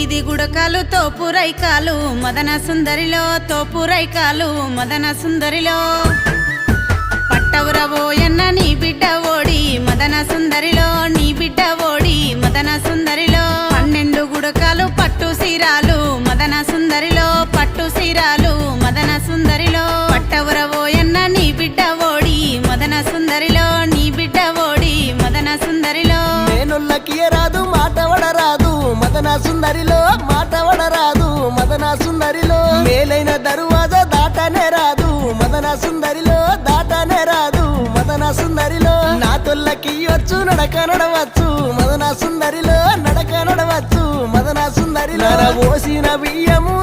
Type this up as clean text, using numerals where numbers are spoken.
8 గుడకాలు తోపురైకాలు మదన సుందరిలో తోపురైకాలు మదన సుందరిలో పట్టవురవోయన్న నీ బిడ్డ ఓడి మదన సుందరిలో నీ బిడ్డ ఓడి మదన సుందరిలో 12 గుడకాలు పట్టు సీరాలు మదన సుందరిలో పట్టు సీరాలు మదన సుందరిలో పట్టవురవోయన్న నీ బిడ్డ ఓడి మదన సుందరిలో నీ బిడ్డ ఓడి మదన సుందరిలో నేనుల్లకి రాదు మాటవడరాదు మదన సుందరిలో మాటవడరాదు మదన సుందరిలో మేలైన దరువాజా దాటనే రాదు మదన సుందరిలో దాటనే రాదు మదన సుందరిలో నా తొల్లకి వచ్చు నడక నడవచ్చు మదన సుందరిలో నడక నడవచ్చు మదన సుందరిలో పోసిన బియ్యము